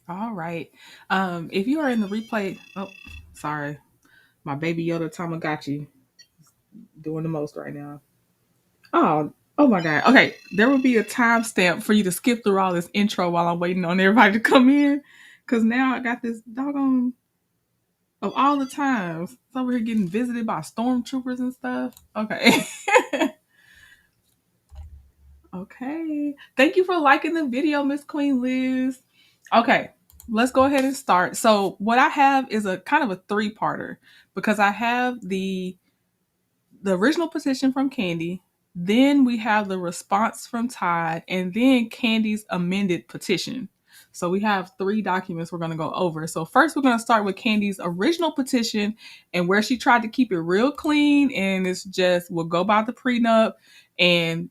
All right. If you are in the replay, oh, sorry, my baby Yoda Tamagotchi doing the most right now. Oh my God. Okay, there will be a timestamp for you to skip through all this intro while I'm waiting on everybody to come in, because now I got this doggone of all the times it's over here getting visited by stormtroopers and stuff. Okay. Okay. Thank you for liking the video, Miss Queen Liz. Okay, let's go ahead and start. So what I have is a kind of a three-parter because I have the original petition from Kandi, then we have the response from Todd, and then Kandi's amended petition. So we have three documents we're going to go over. So first we're going to start with Kandi's original petition and where she tried to keep it real clean, and it's just we'll go by the prenup, and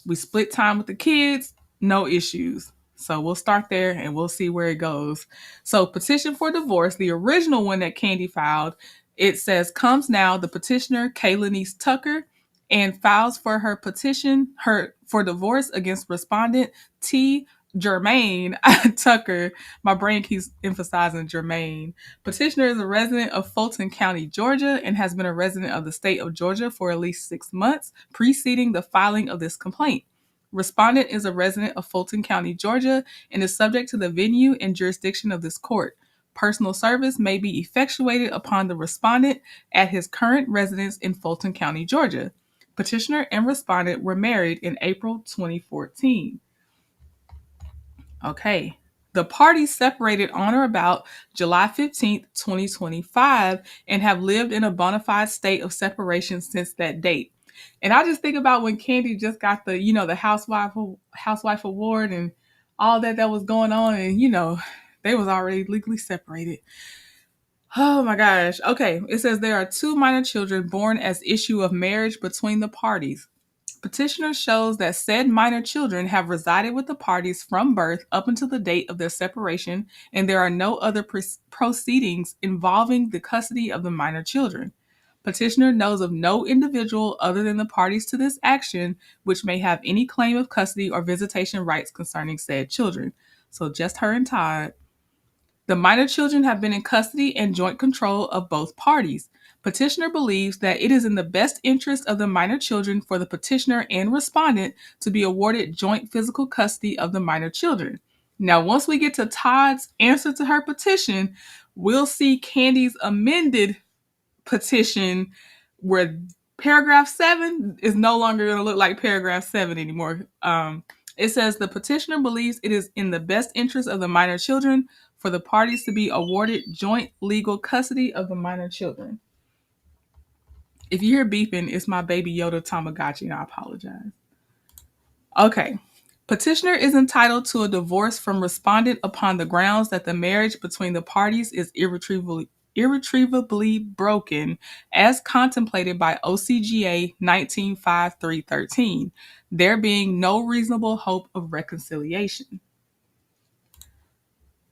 we split time with the kids, no issues. So we'll start there and we'll see where it goes. So petition for divorce, the original one that Kandi filed, it says, comes now the petitioner, Nanny Tucker, and files for her petition for divorce against respondent T. Jermaine Tucker. My brain keeps emphasizing Jermaine. Petitioner is a resident of Fulton County, Georgia, and has been a resident of the state of Georgia for at least 6 months preceding the filing of this complaint. Respondent is a resident of Fulton County, Georgia, and is subject to the venue and jurisdiction of this court. Personal service may be effectuated upon the respondent at his current residence in Fulton County, Georgia. Petitioner and respondent were married in April 2014. Okay. The parties separated on or about July 15th, 2025, and have lived in a bona fide state of separation since that date. And I just think about when Kandi just got the housewife award and all that was going on, and they was already legally separated. Oh my gosh. Okay. It says there are 2 minor children born as issue of marriage between the parties. Petitioner shows that said minor children have resided with the parties from birth up until the date of their separation, and there are no other proceedings involving the custody of the minor children. Petitioner knows of no individual other than the parties to this action which may have any claim of custody or visitation rights concerning said children. So just her and Todd. The minor children have been in custody and joint control of both parties. Petitioner believes that it is in the best interest of the minor children for the petitioner and respondent to be awarded joint physical custody of the minor children. Now, once we get to Todd's answer to her petition, we'll see Kandi's amended petition where paragraph 7 is no longer going to look like paragraph 7 anymore. It says the petitioner believes it is in the best interest of the minor children for the parties to be awarded joint legal custody of the minor children. If you hear beeping, it's my baby Yoda Tamagotchi, and I apologize. Okay. Petitioner is entitled to a divorce from respondent upon the grounds that the marriage between the parties is irretrievably broken as contemplated by OCGA 195313, there being no reasonable hope of reconciliation.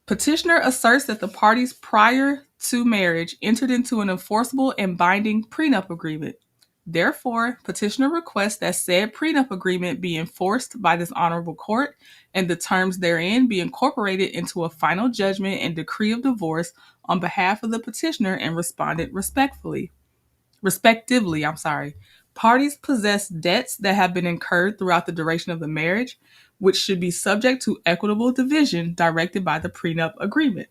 Petitioner asserts that the parties prior to marriage entered into an enforceable and binding prenup agreement. Therefore, petitioner requests that said prenup agreement be enforced by this honorable court and the terms therein be incorporated into a final judgment and decree of divorce on behalf of the petitioner and respondent respectively. Parties possess debts that have been incurred throughout the duration of the marriage, which should be subject to equitable division directed by the prenup agreement.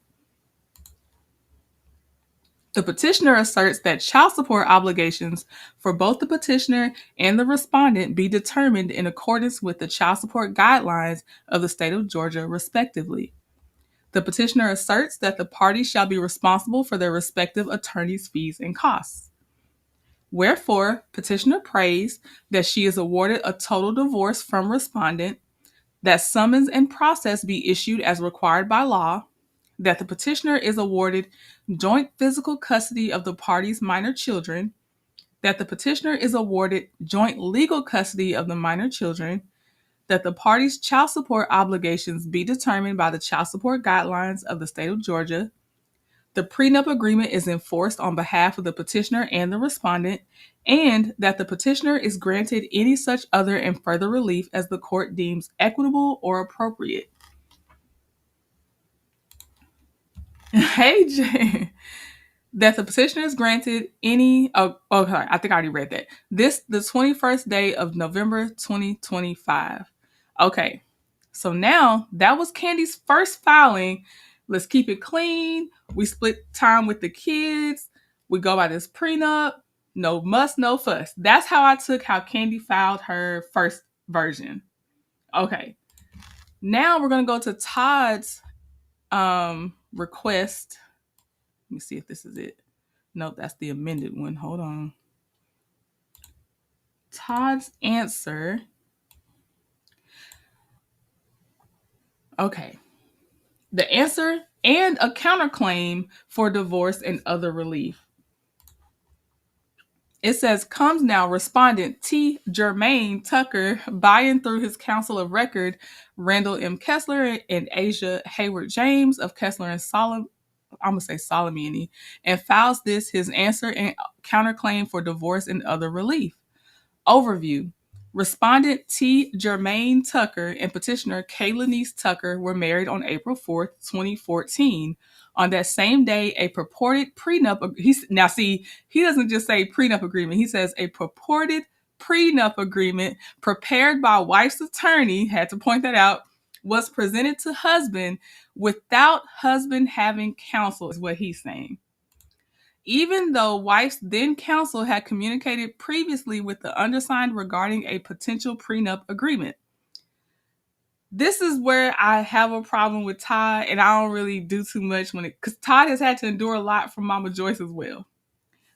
The petitioner asserts that child support obligations for both the petitioner and the respondent be determined in accordance with the child support guidelines of the state of Georgia, respectively. The petitioner asserts that the parties shall be responsible for their respective attorney's fees and costs. Wherefore, petitioner prays that she is awarded a total divorce from respondent, that summons and process be issued as required by law, that the petitioner is awarded joint physical custody of the parties' minor children, that the petitioner is awarded joint legal custody of the minor children, that the parties' child support obligations be determined by the child support guidelines of the state of Georgia, the prenup agreement is enforced on behalf of the petitioner and the respondent, and that the petitioner is granted any such other and further relief as the court deems equitable or appropriate. Hey, Jay. That the petitioner is granted any. Oh, okay. I think I already read that. This the 21st day of November 2025. Okay. So now that was Kandi's first filing. Let's keep it clean. We split time with the kids. We go by this prenup. No muss, no fuss. That's how I took how Kandi filed her first version. Okay. Now we're gonna go to Todd's request. Let me see if this is it. Nope, that's the amended one. Hold on. Todd's answer. Okay. The answer and a counterclaim for divorce and other relief. It says, comes now respondent T. Jermaine Tucker, buying through his counsel of record, Randall M. Kessler and Asia Hayward James of Kessler and Solomon. I'm going to say Solomini, and files this his answer and counterclaim for divorce and other relief. Overview. Respondent T. Jermaine Tucker and petitioner Kaylanice Tucker were married on April 4th, 2014. On that same day, a purported prenup. Now, see, he doesn't just say prenup agreement. He says a purported prenup agreement prepared by wife's attorney, had to point that out, was presented to husband without husband having counsel, is what he's saying. Even though wife's then counsel had communicated previously with the undersigned regarding a potential prenup agreement. This is where I have a problem with Todd, and I don't really do too much because Todd has had to endure a lot from Mama Joyce as well.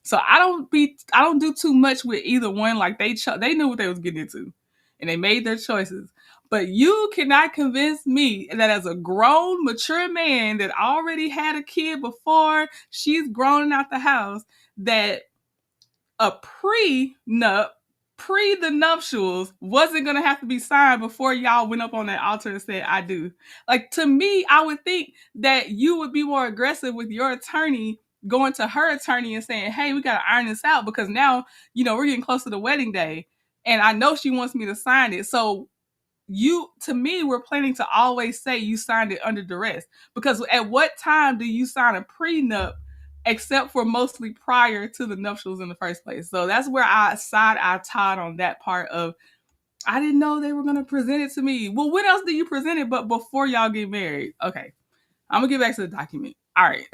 So I don't do too much with either one. Like they knew what they was getting into, and they made their choices. But you cannot convince me that as a grown, mature man that already had a kid before she's grown out the house, that a pre-nup, pre the nuptials, wasn't going to have to be signed before y'all went up on that altar and said, I do. Like, to me, I would think that you would be more aggressive with your attorney going to her attorney and saying, hey, we got to iron this out because now, we're getting close to the wedding day. And I know she wants me to sign it. So to me, we're planning to always say you signed it under duress, because at what time do you sign a prenup except for mostly prior to the nuptials in the first place? So that's where I Todd on that part of, I didn't know they were going to present it to me. Well, when else do you present it but before y'all get married? Okay, I'm going to get back to the document. All right.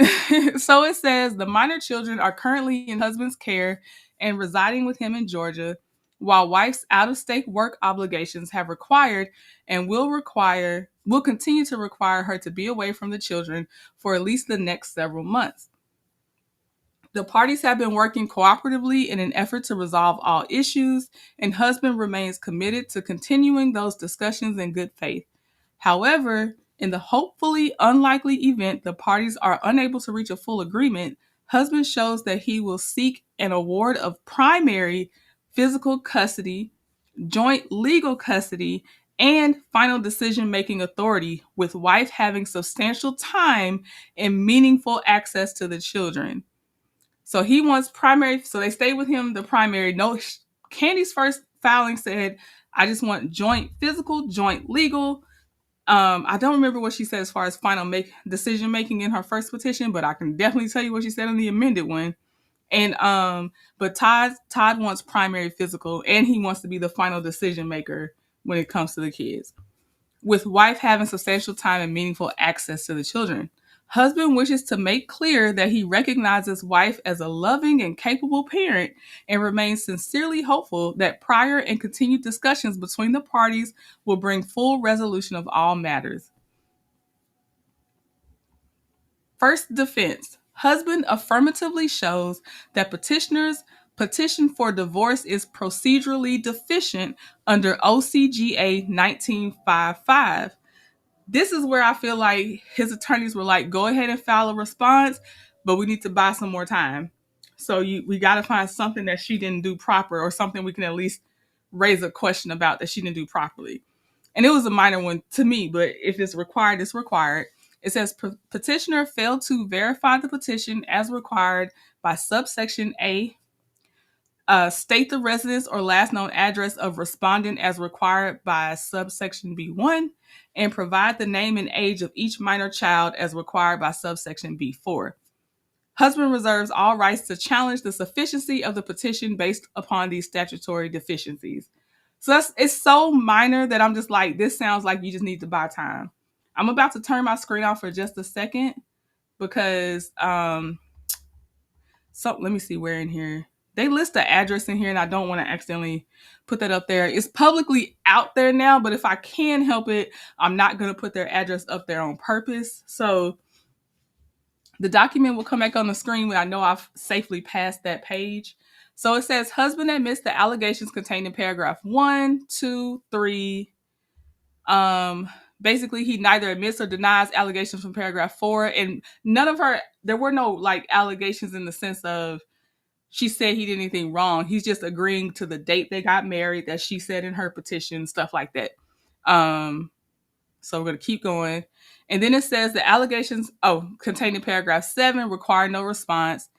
So it says the minor children are currently in husband's care and residing with him in Georgia, while wife's out-of-state work obligations have required and will continue to require her to be away from the children for at least the next several months. The parties have been working cooperatively in an effort to resolve all issues, and husband remains committed to continuing those discussions in good faith. However, in the hopefully unlikely event the parties are unable to reach a full agreement, husband shows that he will seek an award of primary physical custody, joint legal custody, and final decision-making authority, with wife having substantial time and meaningful access to the children. So he wants primary, so they stay with him, the primary. No, Kandi's first filing said, I just want joint physical, joint legal. I don't remember what she said as far as final decision-making in her first petition, but I can definitely tell you what she said in the amended one. And but Todd wants primary physical, and he wants to be the final decision maker when it comes to the kids, with wife having substantial time and meaningful access to the children. Husband wishes to make clear that he recognizes wife as a loving and capable parent and remains sincerely hopeful that prior and continued discussions between the parties will bring full resolution of all matters. First defense. Husband affirmatively shows that petitioner's petition for divorce is procedurally deficient under OCGA 1955. This is where I feel like his attorneys were like, go ahead and file a response, but we need to buy some more time. So we got to find something that she didn't do proper, or something we can at least raise a question about that she didn't do properly. And it was a minor one to me, but if it's required, it's required. It says petitioner failed to verify the petition as required by subsection A State the residence or last known address of respondent as required by subsection B1, and provide the name and age of each minor child as required by subsection B4. Husband reserves all rights to challenge the sufficiency of the petition based upon these statutory deficiencies. So it's so minor that I'm just like, this sounds like you just need to buy time. I'm about to turn my screen off for just a second because so let me see where in here. They list the address in here, and I don't want to accidentally put that up there. It's publicly out there now, but if I can help it, I'm not going to put their address up there on purpose. So the document will come back on the screen when I know I've safely passed that page. So it says, husband admits the allegations contained in paragraph 1, 2, 3. Basically, he neither admits or denies allegations from paragraph 4. And there were no like allegations in the sense of she said he did anything wrong. He's just agreeing to the date they got married that she said in her petition, stuff like that. So we're going to keep going. And then it says the allegations, contained in paragraph 7 require no response.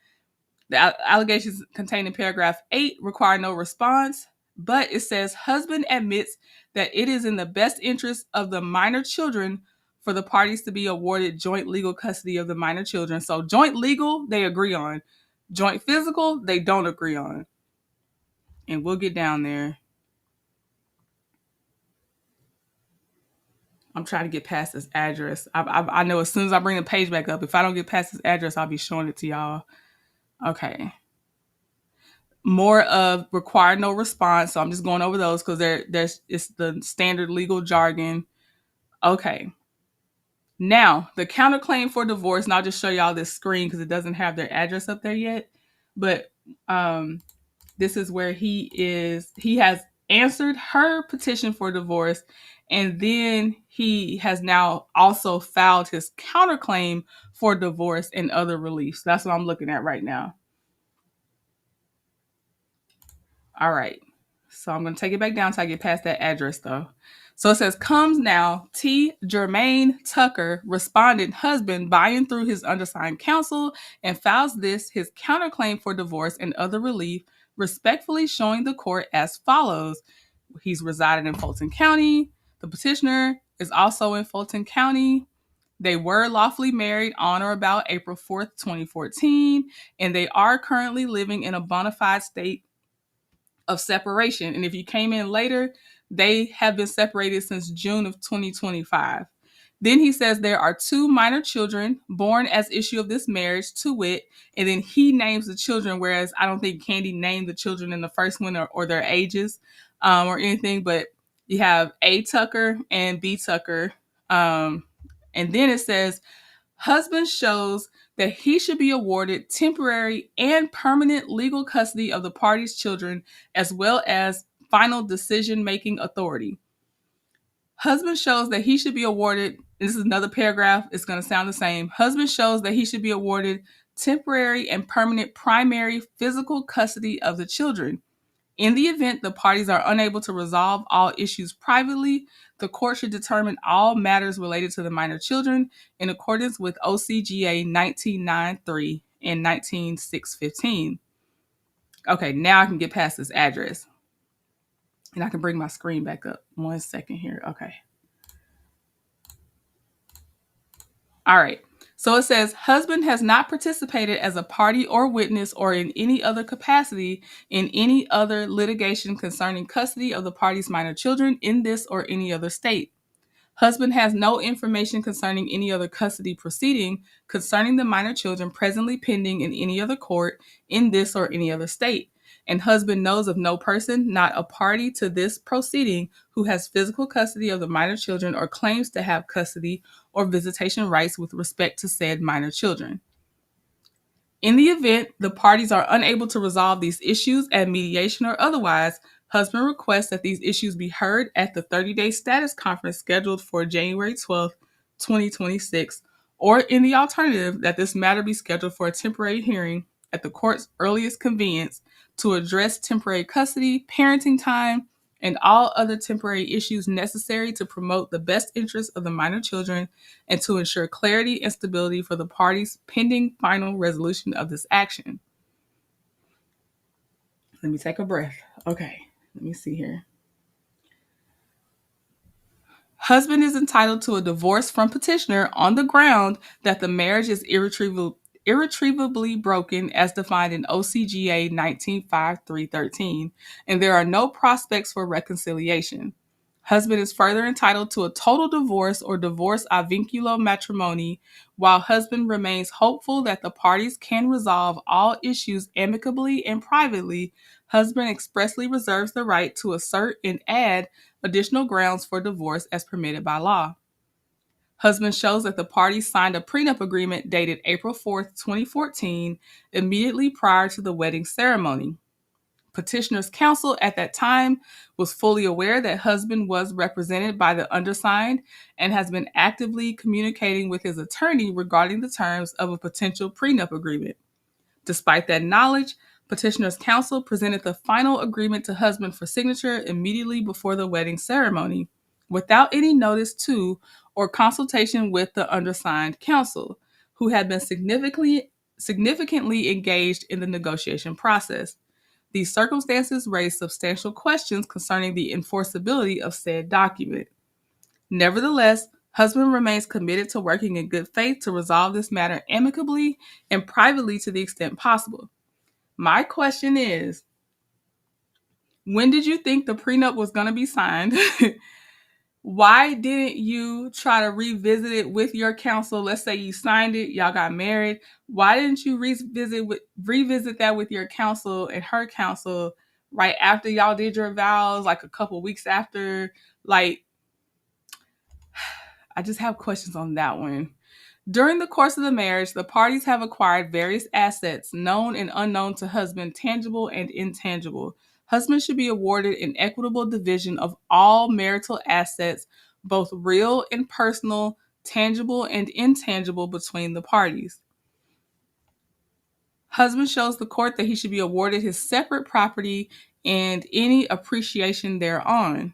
The allegations contained in paragraph 8 require no response. But it says husband admits that it is in the best interest of the minor children for the parties to be awarded joint legal custody of the minor children. So joint legal, they agree on. Joint physical, they don't agree on. And we'll get down there. I'm trying to get past this address. I know as soon as I bring the page back up, if I don't get past this address, I'll be showing it to y'all. Okay. More of require no response. So I'm just going over those because it's the standard legal jargon. Okay. Now, the counterclaim for divorce, and I'll just show y'all this screen because it doesn't have their address up there yet. But this is where he has answered her petition for divorce, and then he has now also filed his counterclaim for divorce and other reliefs. That's what I'm looking at right now. All right. So I'm going to take it back down until I get past that address, though. So it says, comes now T. Jermaine Tucker, respondent husband, buying through his undersigned counsel, and files this, his counterclaim for divorce and other relief, respectfully showing the court as follows. He's resided in Fulton County. The petitioner is also in Fulton County. They were lawfully married on or about April 4th, 2014, and they are currently living in a bona fide state of separation. And if you came in later, they have been separated since June of 2025. Then he says there are 2 minor children born as issue of this marriage, to wit, and then he names the children, whereas I don't think Kandi named the children in the first one or their ages or anything, but you have A. Tucker and B. Tucker. And then it says, husband shows that he should be awarded temporary and permanent legal custody of the party's children, as well as final decision-making authority. Husband shows that he should be awarded, this is another paragraph, it's going to sound the same. Husband shows that he should be awarded temporary and permanent primary physical custody of the children. In the event the parties are unable to resolve all issues privately, the court should determine all matters related to the minor children in accordance with OCGA 1993 and 19615. Okay, now I can get past this address. And I can bring my screen back up. 1 second here. Okay. All right. So it says, husband has not participated as a party or witness or in any other capacity in any other litigation concerning custody of the party's minor children in this or any other state. Husband has no information concerning any other custody proceeding concerning the minor children presently pending in any other court in this or any other state. And husband knows of no person, not a party to this proceeding, who has physical custody of the minor children or claims to have custody or visitation rights with respect to said minor children. In the event the parties are unable to resolve these issues at mediation or otherwise, husband requests that these issues be heard at the 30-day status conference scheduled for January 12th, 2026, or in the alternative, that this matter be scheduled for a temporary hearing at the court's earliest convenience to address temporary custody, parenting time, and all other temporary issues necessary to promote the best interests of the minor children and to ensure clarity and stability for the parties pending final resolution of this action. Let me take a breath. Okay, let me see here. Husband is entitled to a divorce from petitioner on the ground that the marriage is irretrievably broken as defined in OCGA 195313, and there are no prospects for reconciliation. Husband is further entitled to a total divorce or divorce a vinculo matrimony, while husband remains hopeful that the parties can resolve all issues amicably and privately. Husband expressly reserves the right to assert and add additional grounds for divorce as permitted by law. Husband shows that the parties signed a prenup agreement dated April 4th, 2014, immediately prior to the wedding ceremony. Petitioner's counsel at that time was fully aware that husband was represented by the undersigned and has been actively communicating with his attorney regarding the terms of a potential prenup agreement. Despite that knowledge, petitioner's counsel presented the final agreement to husband for signature immediately before the wedding ceremony, without any notice to or consultation with the undersigned counsel, who had been significantly engaged in the negotiation process. These circumstances raise substantial questions concerning the enforceability of said document. Nevertheless, husband remains committed to working in good faith to resolve this matter amicably and privately to the extent possible. My question is, when did you think the prenup was going to be signed? Why didn't you try to revisit it with your counsel? Let's say you signed it, y'all got married. Why didn't you revisit that with your counsel and her counsel right after y'all did your vows, like a couple weeks after? Like, I just have questions on that one. During the course of the marriage, the parties have acquired various assets, known and unknown to husband, tangible and intangible. Husband should be awarded an equitable division of all marital assets, both real and personal, tangible and intangible, between the parties. Husband shows the court that he should be awarded his separate property and any appreciation thereon.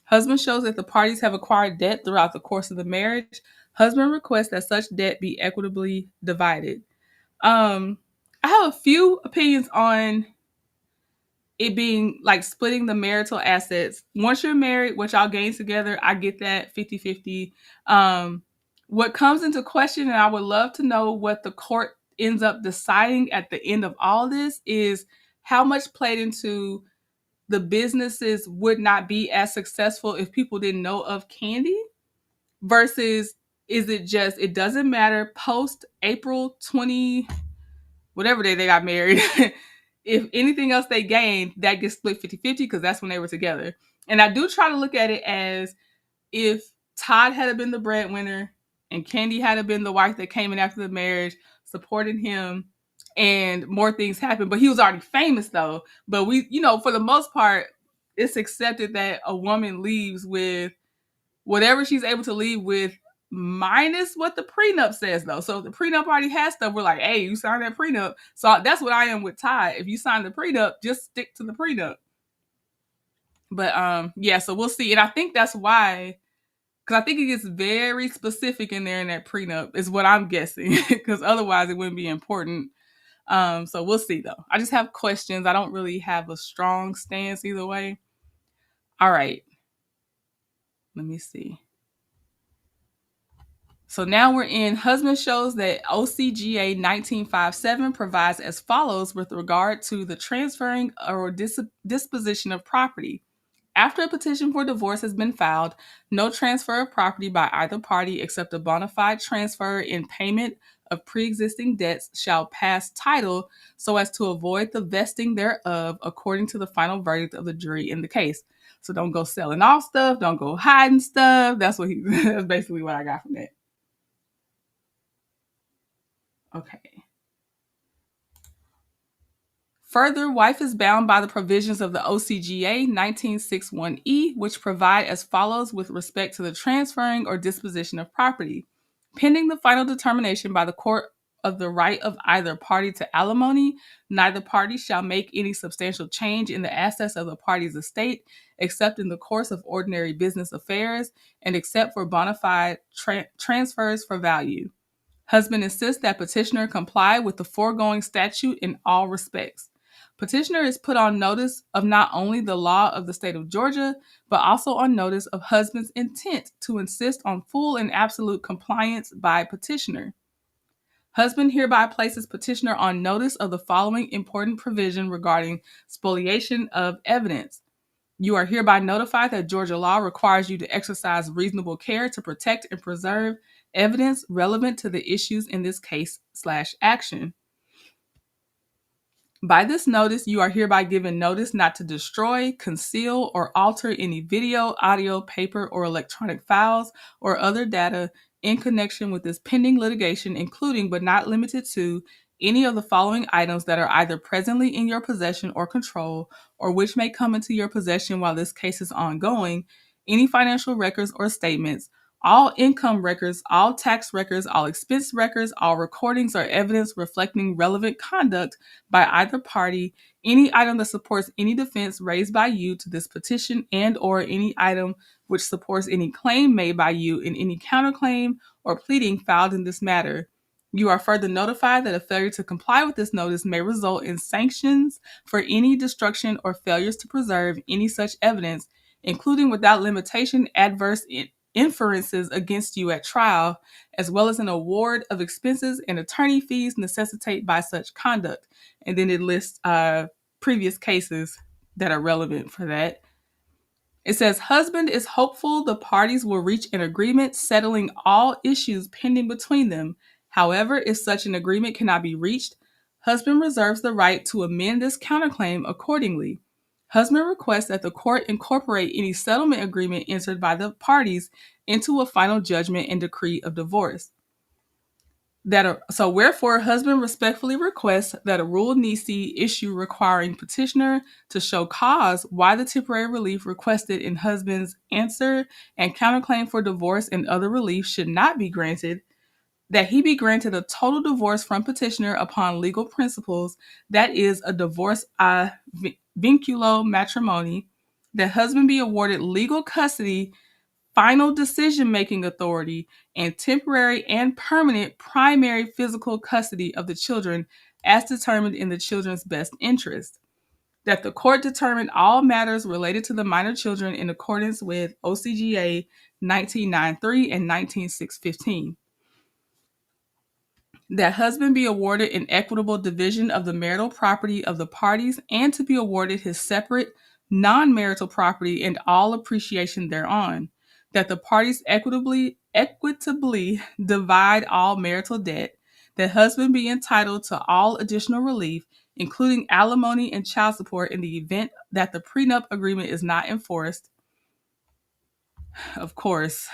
Husband shows that the parties have acquired debt throughout the course of the marriage. Husband requests that such debt be equitably divided. I have a few opinions on it being like splitting the marital assets. Once you're married, what y'all gain together, I get that 50-50. What comes into question, and I would love to know what the court ends up deciding at the end of all this, is how much played into the businesses would not be as successful if people didn't know of Kandi, versus is it just, it doesn't matter post April 20, whatever day they got married. If anything else they gained, that gets split 50-50 because that's when they were together. And I do try to look at it as if Todd had been the breadwinner and Kandi had been the wife that came in after the marriage, supporting him, and more things happened. But he was already famous though. But we, for the most part, it's accepted that a woman leaves with whatever she's able to leave with, minus what the prenup says though. So if the prenup already has stuff, we're like, hey, you signed that prenup. So that's what I am with Todd. If you sign the prenup, just stick to the prenup. But yeah, so we'll see. And I think that's why, because I think it gets very specific in there in that prenup, is what I'm guessing. Because otherwise it wouldn't be important. So we'll see though. I just have questions. I don't really have a strong stance either way. All right. Let me see. So now we're in husband shows that OCGA 1957 provides as follows with regard to the transferring or disposition of property. After a petition for divorce has been filed, no transfer of property by either party except a bona fide transfer in payment of pre-existing debts shall pass title so as to avoid the vesting thereof according to the final verdict of the jury in the case. So don't go selling off stuff, don't go hiding stuff. That's basically what I got from that. Okay. Further, wife is bound by the provisions of the OCGA 1961E, which provide as follows with respect to the transferring or disposition of property. Pending the final determination by the court of the right of either party to alimony, neither party shall make any substantial change in the assets of the party's estate, except in the course of ordinary business affairs, and except for bona fide transfers for value. Husband insists that petitioner comply with the foregoing statute in all respects. Petitioner is put on notice of not only the law of the state of Georgia, but also on notice of husband's intent to insist on full and absolute compliance by petitioner. Husband hereby places petitioner on notice of the following important provision regarding spoliation of evidence. You are hereby notified that Georgia law requires you to exercise reasonable care to protect and preserve evidence relevant to the issues in this case/action. By this notice, you are hereby given notice not to destroy, conceal, or alter any video, audio, paper, or electronic files or other data in connection with this pending litigation, including but not limited to any of the following items that are either presently in your possession or control, or which may come into your possession while this case is ongoing: any financial records or statements, all income records, all tax records, all expense records, all recordings or evidence reflecting relevant conduct by either party, any item that supports any defense raised by you to this petition, and or any item which supports any claim made by you in any counterclaim or pleading filed in this matter. You are further notified that a failure to comply with this notice may result in sanctions for any destruction or failures to preserve any such evidence, including without limitation adverse inferences against you at trial, as well as an award of expenses and attorney fees necessitated by such conduct. And then it lists previous cases that are relevant for that. It says, husband is hopeful the parties will reach an agreement settling all issues pending between them. However, if such an agreement cannot be reached, husband reserves the right to amend this counterclaim accordingly. Husband requests that the court incorporate any settlement agreement entered by the parties into a final judgment and decree of divorce. So wherefore, husband respectfully requests that a rule nisi issue requiring petitioner to show cause why the temporary relief requested in husband's answer and counterclaim for divorce and other relief should not be granted, that he be granted a total divorce from petitioner upon legal principles, that is, a divorce a vinculo matrimony, that husband be awarded legal custody, final decision-making authority, and temporary and permanent primary physical custody of the children as determined in the children's best interest, that the court determine all matters related to the minor children in accordance with OCGA 1993 and 19615. That husband be awarded an equitable division of the marital property of the parties and to be awarded his separate non-marital property and all appreciation thereon. That the parties equitably divide all marital debt. That husband be entitled to all additional relief, including alimony and child support in the event that the prenup agreement is not enforced. Of course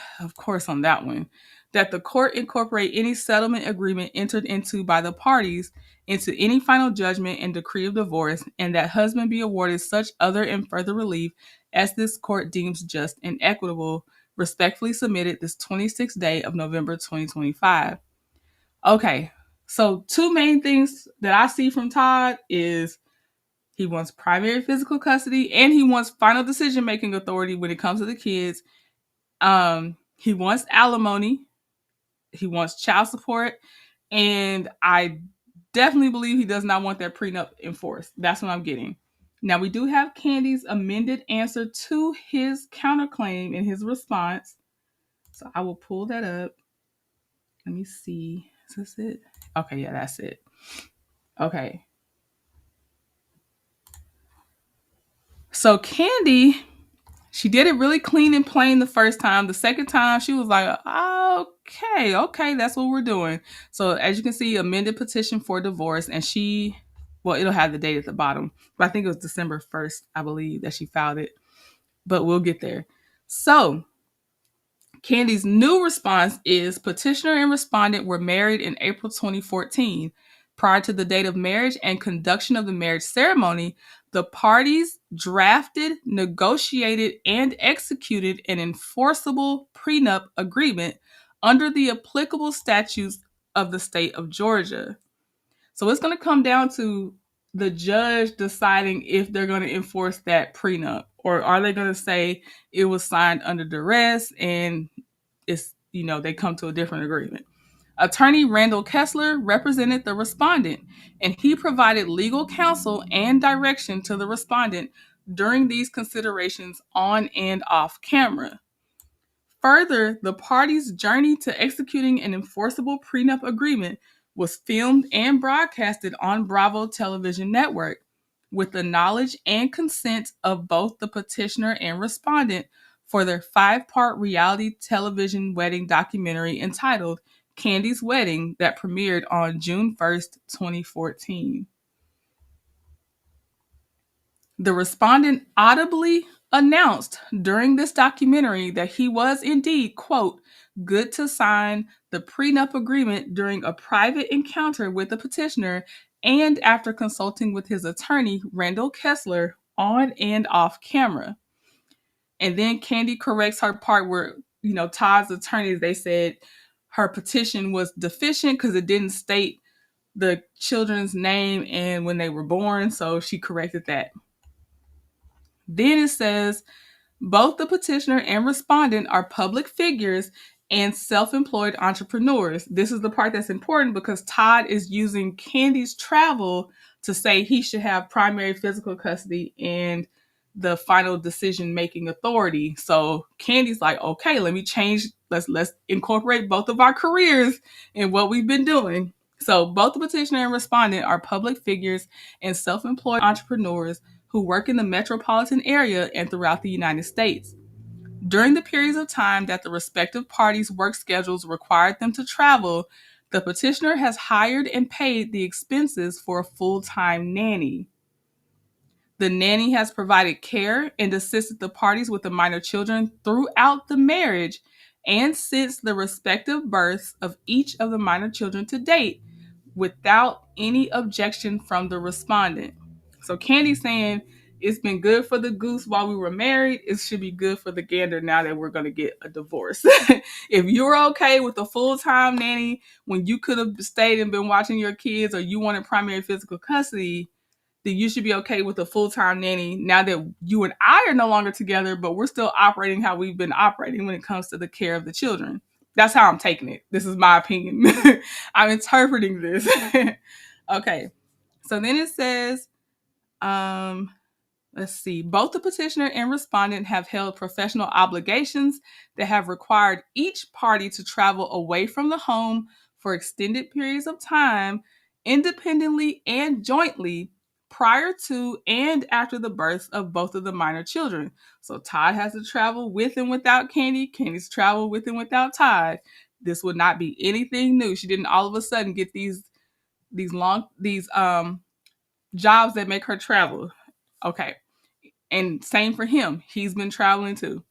on that one. That the court incorporate any settlement agreement entered into by the parties into any final judgment and decree of divorce, and that husband be awarded such other and further relief as this court deems just and equitable. Respectfully submitted this 26th day of November 2025. Okay, so two main things that I see from Todd is he wants primary physical custody and he wants final decision-making authority when it comes to the kids. He wants alimony. He wants child support. And I definitely believe he does not want that prenup enforced. That's what I'm getting. Now, we do have Kandi's amended answer to his counterclaim in his response. So I will pull that up. Let me see. Is this it? Okay, yeah, that's it. Okay. So Kandi, she did it really clean and plain the first time. The second time, she was like, okay, that's what we're doing. So as you can see, amended petition for divorce. And it'll have the date at the bottom. But I think it was December 1st, I believe, that she filed it. But we'll get there. So Kandi's new response is petitioner and respondent were married in April 2014. Prior to the date of marriage and conduction of the marriage ceremony, the parties drafted, negotiated, and executed an enforceable prenup agreement under the applicable statutes of the state of Georgia. So it's going to come down to the judge deciding if they're going to enforce that prenup, or are they going to say it was signed under duress and they come to a different agreement. Attorney Randall Kessler represented the respondent, and he provided legal counsel and direction to the respondent during these considerations on and off camera. Further, the parties' journey to executing an enforceable prenup agreement was filmed and broadcasted on Bravo Television Network with the knowledge and consent of both the petitioner and respondent for their 5-part reality television wedding documentary entitled Kandi's Wedding that premiered on June 1st, 2014. The respondent audibly announced during this documentary that he was indeed, quote, good to sign the prenup agreement during a private encounter with the petitioner and after consulting with his attorney, Randall Kessler, on and off camera. And then Kandi corrects her part where, Todd's attorneys, they said her petition was deficient because it didn't state the children's name and when they were born. So she corrected that. Then it says, both the petitioner and respondent are public figures and self-employed entrepreneurs. This is the part that's important because Todd is using Kandi's travel to say he should have primary physical custody and the final decision-making authority. So Kandi's like, okay, let me change. Let's incorporate both of our careers in what we've been doing. So both the petitioner and respondent are public figures and self-employed entrepreneurs who work in the metropolitan area and throughout the United States. During the periods of time that the respective parties' work schedules required them to travel, the petitioner has hired and paid the expenses for a full-time nanny. The nanny has provided care and assisted the parties with the minor children throughout the marriage and since the respective births of each of the minor children to date, without any objection from the respondent. So Kandi's saying it's been good for the goose while we were married. It should be good for the gander now that we're going to get a divorce. If you're okay with a full-time nanny when you could have stayed and been watching your kids or you wanted primary physical custody, then you should be okay with a full-time nanny now that you and I are no longer together, but we're still operating how we've been operating when it comes to the care of the children. That's how I'm taking it. This is my opinion. I'm interpreting this. Okay. So then it says, let's see. Both the petitioner and respondent have held professional obligations that have required each party to travel away from the home for extended periods of time, independently and jointly, prior to and after the births of both of the minor children. So Todd has to travel with and without Kandi. Kandi's travel with and without Todd. This would not be anything new. She didn't all of a sudden get these jobs that make her travel. Okay. And same for him. He's been traveling too.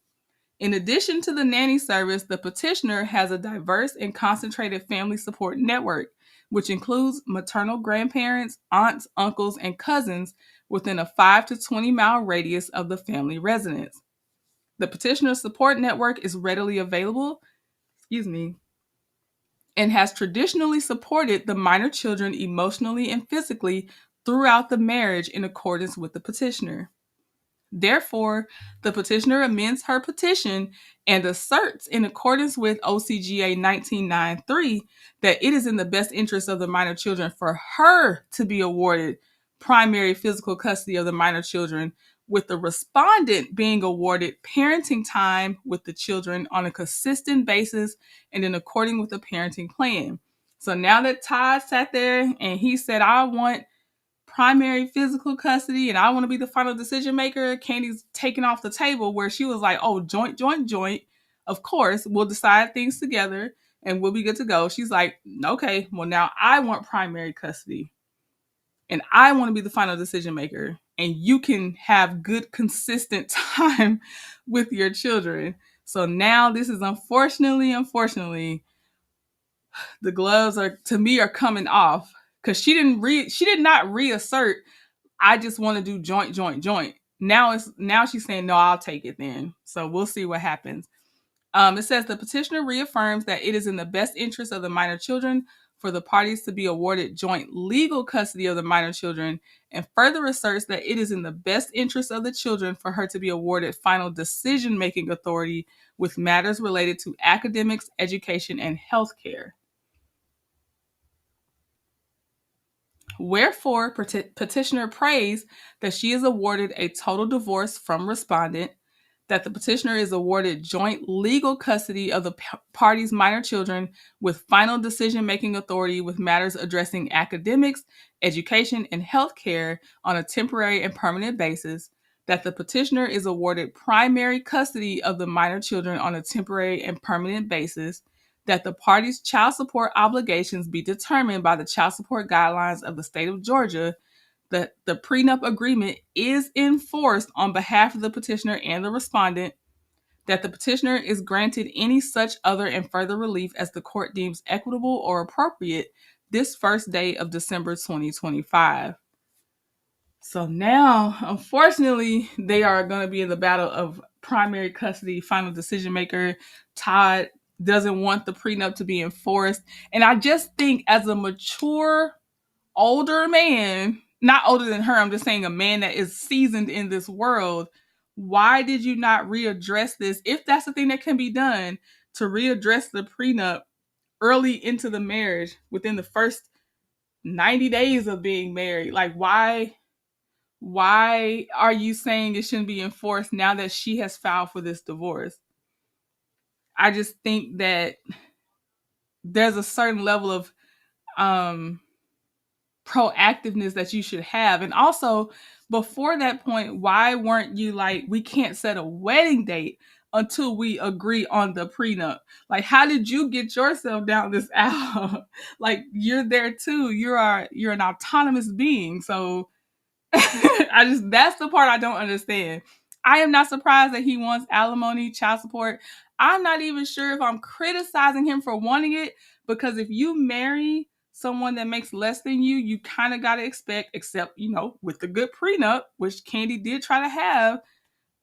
In addition to the nanny service, the petitioner has a diverse and concentrated family support network, which includes maternal grandparents, aunts, uncles, and cousins within a 5 to 20-mile radius of the family residence. The petitioner's support network is readily available, and has traditionally supported the minor children emotionally and physically throughout the marriage in accordance with the petitioner. Therefore, the petitioner amends her petition and asserts, in accordance with OCGA 1993, that it is in the best interest of the minor children for her to be awarded primary physical custody of the minor children, with the respondent being awarded parenting time with the children on a consistent basis and in accordance with the parenting plan. So now that Todd sat there and he said, I want primary physical custody and I want to be the final decision maker, Kandi's taken off the table where she was like, oh, joint. Of course, we'll decide things together and we'll be good to go. She's like, okay, well, now I want primary custody and I want to be the final decision maker and you can have good, consistent time with your children. So now this is unfortunately, the gloves are coming off because she did not reassert, I just want to do joint. Now she's saying, no, I'll take it then. So we'll see what happens. It says the petitioner reaffirms that it is in the best interest of the minor children for the parties to be awarded joint legal custody of the minor children, and further asserts that it is in the best interest of the children for her to be awarded final decision-making authority with matters related to academics, education, and healthcare. Wherefore, petitioner prays that she is awarded a total divorce from respondent, that the petitioner is awarded joint legal custody of the parties' minor children with final decision-making authority with matters addressing academics, education, and health care on a temporary and permanent basis, that the petitioner is awarded primary custody of the minor children on a temporary and permanent basis, that the parties' child support obligations be determined by the child support guidelines of the state of Georgia, that the prenup agreement is enforced on behalf of the petitioner and the respondent, that the petitioner is granted any such other and further relief as the court deems equitable or appropriate this first day of December 2025. So now, unfortunately, they are going to be in the battle of primary custody, final decision maker. Todd doesn't want the prenup to be enforced. And I just think as a mature, older man, not older than her, I'm just saying a man that is seasoned in this world, why did you not readdress this, if that's the thing that can be done, to readdress the prenup early into the marriage, within the first 90 days of being married? Like, why are you saying it shouldn't be enforced now that she has filed for this divorce? I just think that there's a certain level of proactiveness that you should have. And also, before that point, why weren't you like, we can't set a wedding date until we agree on the prenup? Like, how did you get yourself down this aisle? Like, you're there too. You're an autonomous being. So that's the part I don't understand. I am not surprised that he wants alimony, child support. I'm not even sure if I'm criticizing him for wanting it, because if you marry someone that makes less than you, you kind of got to expect, except, with the good prenup, which Kandi did try to have,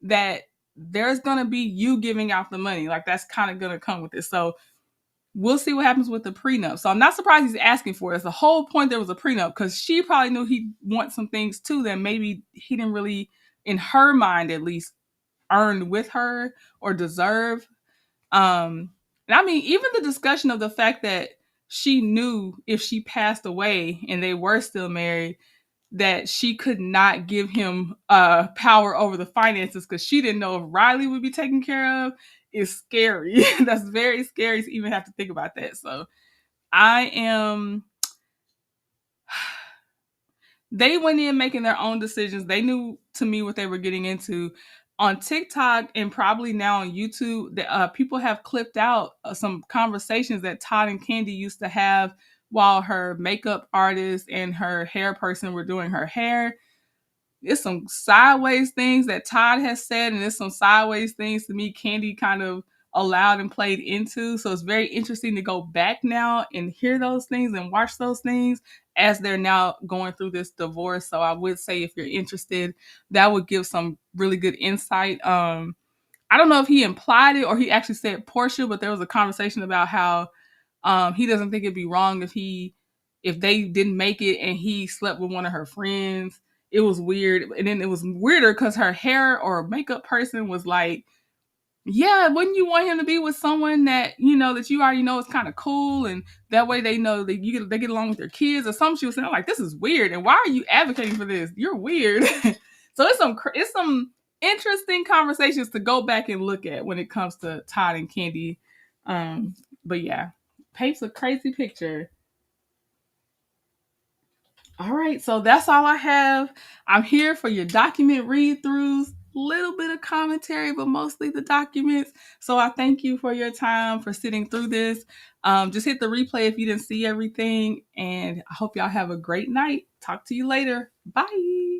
that there's going to be you giving out the money. Like, that's kind of going to come with it. So we'll see what happens with the prenup. So I'm not surprised he's asking for it. It's the whole point there was a prenup, because she probably knew he'd want some things too that maybe he didn't really, in her mind at least, earn with her or deserve. And I mean, even the discussion of the fact that she knew if she passed away and they were still married, that she could not give him power over the finances because she didn't know if Riley would be taken care of, is scary. That's very scary to even have to think about that. So they went in making their own decisions. They knew, to me, what they were getting into. On TikTok and probably now on YouTube, people have clipped out some conversations that Todd and Kandi used to have while her makeup artist and her hair person were doing her hair. It's some sideways things that Todd has said, and it's some sideways things to me Kandi kind of allowed and played into. So it's very interesting to go back now and hear those things and watch those things as they're now going through this divorce. So I would say, if you're interested, that would give some really good insight. I don't know if he implied it or he actually said Portia, but there was a conversation about how he doesn't think it'd be wrong if they didn't make it and he slept with one of her friends. It was weird. And then it was weirder because her hair or makeup person was like, yeah, wouldn't you want him to be with someone that, that you already know is kind of cool, and that way they know that they get along with their kids or something? She was saying, like, this is weird, and why are you advocating for this? You're weird. So it's some interesting conversations to go back and look at when it comes to Todd and Kandi. But yeah, paints a crazy picture. All right, so that's all I have. I'm here for your document read-throughs, little bit of commentary, but mostly the documents. So I thank you for your time, for sitting through this. Just hit the replay if you didn't see everything, and I hope y'all have a great night. Talk to you later. Bye.